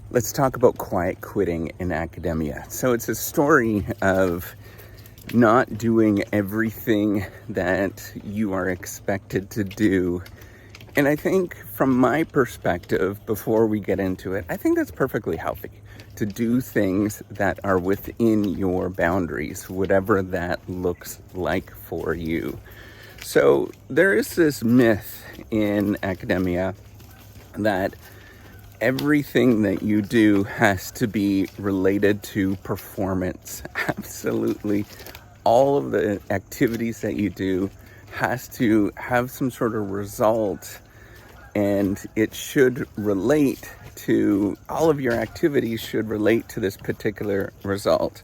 Let's talk about quiet quitting in academia. So it's a story of not doing everything that you are expected to do. And I think from my perspective, before we get into it, I think that's perfectly healthy to do things that are within your boundaries, whatever that looks like for you. So there is this myth in academia that everything that you do has to be related to performance. Absolutely. All of the activities that you do has to have some sort of result, and it should relate to, all of your activities should relate to this particular result.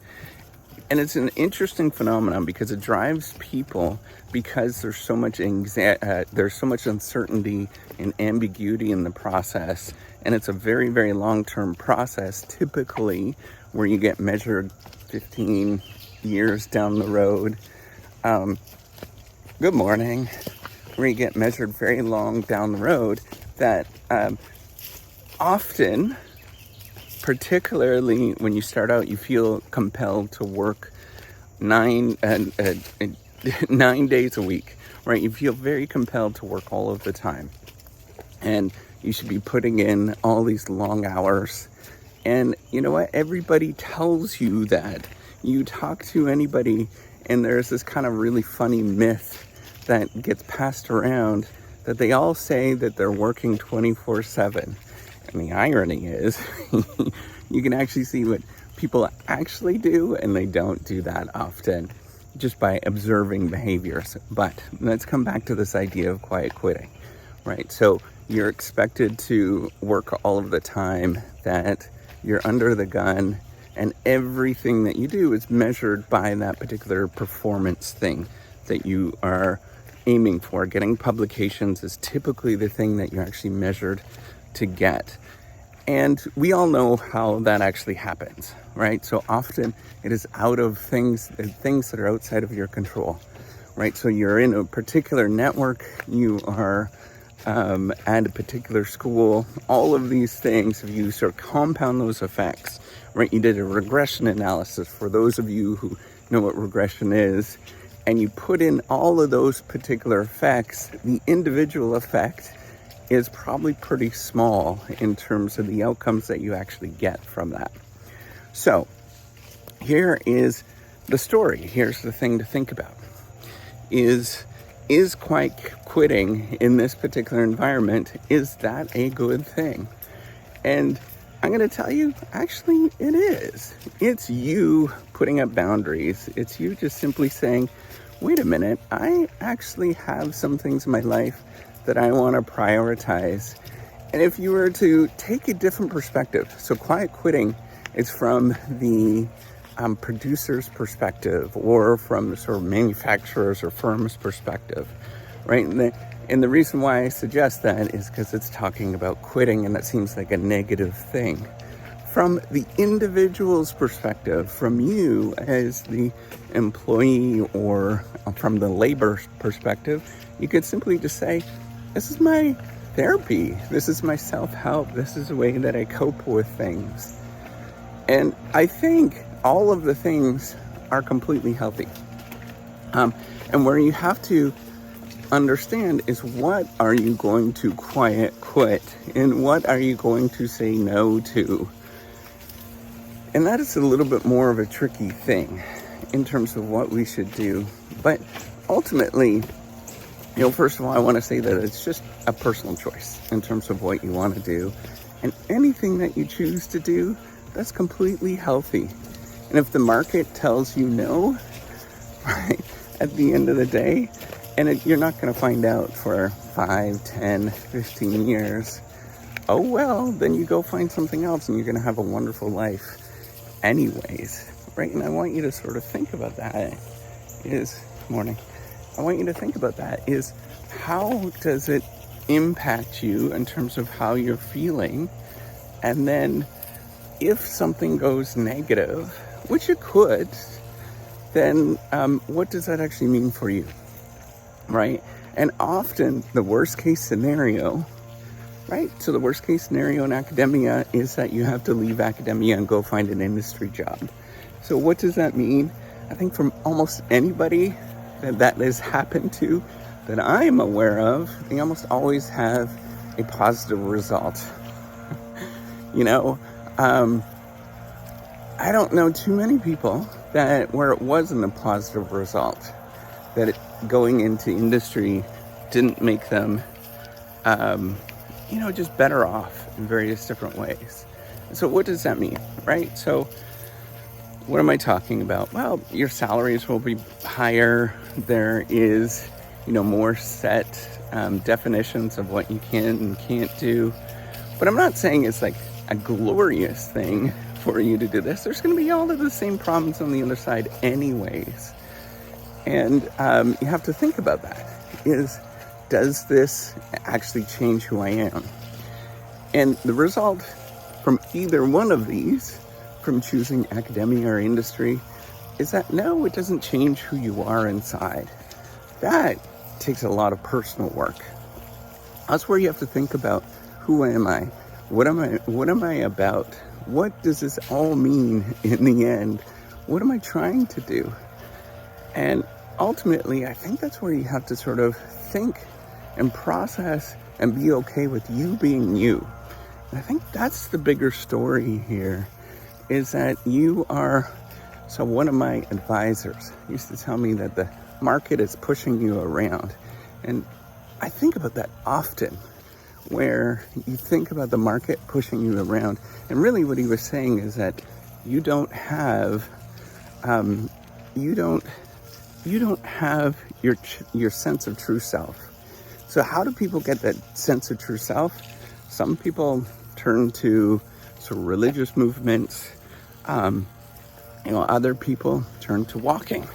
And it's an interesting phenomenon because it drives people, because there's so much uncertainty and ambiguity in the process. And it's a very, very long-term process, typically, where you get measured 15 years down the road. Good morning. Where you get measured very long down the road, that often, particularly when you start out, you feel compelled to work 9 days a week, right? You feel very compelled to work all of the time. And you should be putting in all these long hours. And you know what? Everybody tells you that. You talk to anybody, and there's this kind of really funny myth that gets passed around that they all say that they're working 24/7. And the irony is, you can actually see what people actually do, and they don't do that often, just by observing behaviors. But let's come back to this idea of quiet quitting, right? So you're expected to work all of the time, that you're under the gun, and everything that you do is measured by that particular performance thing that you are aiming for. Getting publications is typically the thing that you're actually measured to get. And we all know how that actually happens, right? So often it is out of things that are outside of your control, right? So you're in a particular network, you are at a particular school, all of these things, if you sort of compound those effects, right? You did a regression analysis, for those of you who know what regression is, and you put in all of those particular effects, the individual effect is probably pretty small in terms of the outcomes that you actually get from that. So here is the story. Here's the thing to think about. Is quiet quitting in this particular environment, is that a good thing? And I'm going to tell you, actually, it is. It's you putting up boundaries. It's you just simply saying, wait a minute, I actually have some things in my life that I want to prioritize. And if you were to take a different perspective, so quiet quitting is from the producer's perspective, or from the sort of manufacturer's or firm's perspective, right? And the reason why I suggest that is because it's talking about quitting, and that seems like a negative thing. From the individual's perspective, from you as the employee, or from the labor perspective, you could simply just say, this is my therapy, this is my self-help, this is the way that I cope with things. And I think all of the things are completely healthy. And where you have to understand is, what are you going to quiet quit, and what are you going to say no to? And that is a little bit more of a tricky thing in terms of what we should do. But ultimately, first of all, I want to say that it's just a personal choice in terms of what you want to do. And anything that you choose to do, that's completely healthy. And if the market tells you no, right, at the end of the day, and you're not going to find out for 5, 10, 15 years, oh well, then you go find something else, and you're going to have a wonderful life anyways, right? And I want you to sort of think about that is how does it impact you in terms of how you're feeling? And then if something goes negative, which it could, then what does that actually mean for you, right? And often the worst case scenario right? So the worst case scenario in academia is that you have to leave academia and go find an industry job. So what does that mean? I think from almost anybody that has happened to that I'm aware of, they almost always have a positive result. You know, I don't know too many people that where it wasn't a positive result, that going into industry didn't make them, just better off in various different ways. So what does that mean, right? So what am I talking about? Well, your salaries will be higher. There is, more set definitions of what you can and can't do. But I'm not saying it's like a glorious thing for you to do this. There's going to be all of the same problems on the other side anyways. And you have to think about that. Does this actually change who I am? And the result from either one of these, from choosing academia or industry, is that no, it doesn't change who you are inside. That takes a lot of personal work. That's where you have to think about, who am I? What am I about? What does this all mean in the end? What am I trying to do? And ultimately, I think that's where you have to sort of think and process and be okay with you being you. And I think that's the bigger story here, is that you are. So one of my advisors used to tell me that the market is pushing you around. And I think about that often, where you think about the market pushing you around. And really what he was saying is that you don't have your sense of true self. So how do people get that sense of true self? Some people turn to sort of religious movements. Other people turn to walking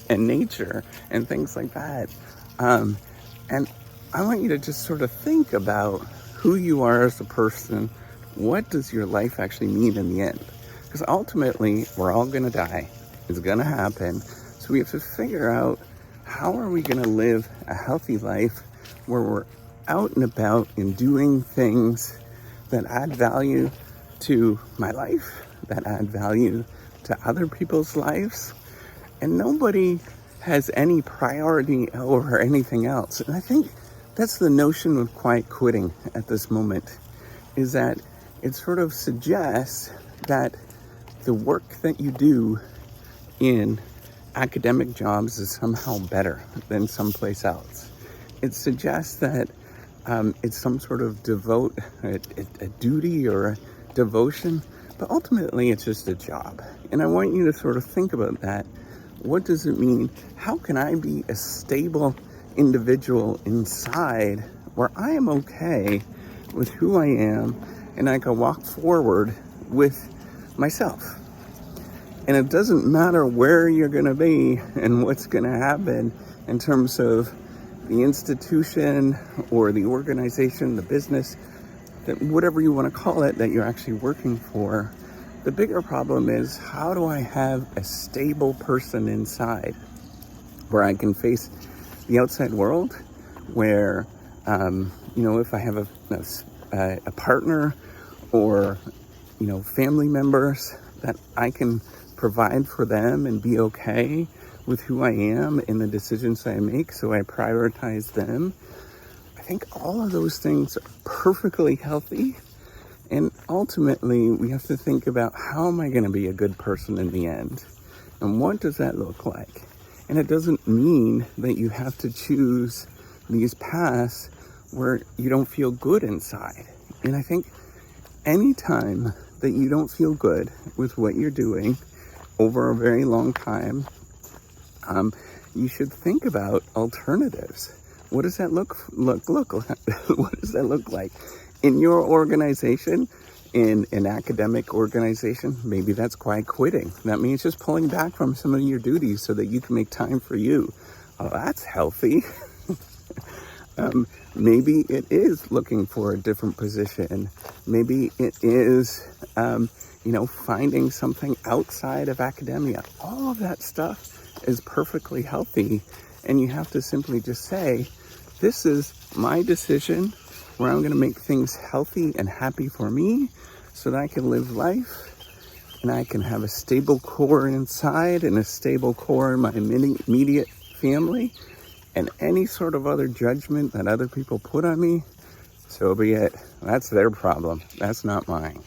and nature and things like that. And I want you to just sort of think about who you are as a person. What does your life actually mean in the end? Because ultimately, we're all going to die. It's going to happen. So we have to figure out, how are we going to live a healthy life where we're out and about and doing things that add value to my life, that add value to other people's lives, and nobody has any priority over anything else. And I think that's the notion with quiet quitting at this moment, is that it sort of suggests that the work that you do in academic jobs is somehow better than someplace else. It suggests that it's some sort of a duty or a devotion, but ultimately it's just a job. And I want you to sort of think about that. What does it mean? How can I be a stable individual inside where I am okay with who I am and I can walk forward with myself? And it doesn't matter where you're going to be and what's going to happen in terms of the institution or the organization, the business, that whatever you want to call it, that you're actually working for. The bigger problem is, how do I have a stable person inside where I can face the outside world, where, if I have a partner or, family members, that I can provide for them and be okay with who I am and the decisions I make, so I prioritize them. I think all of those things are perfectly healthy. And ultimately, we have to think about, how am I going to be a good person in the end? And what does that look like? And it doesn't mean that you have to choose these paths where you don't feel good inside. And I think anytime that you don't feel good with what you're doing over a very long time, you should think about alternatives. What does that look what does that look like? In your organization, in an academic organization, maybe that's quiet quitting. That means just pulling back from some of your duties so that you can make time for you. Oh, that's healthy. Maybe it is looking for a different position. Maybe it is, finding something outside of academia. All of that stuff is perfectly healthy. And you have to simply just say, this is my decision. where I'm going to make things healthy and happy for me so that I can live life and I can have a stable core inside and a stable core in my immediate family. And any sort of other judgment that other people put on me, so be it. That's their problem. That's not mine.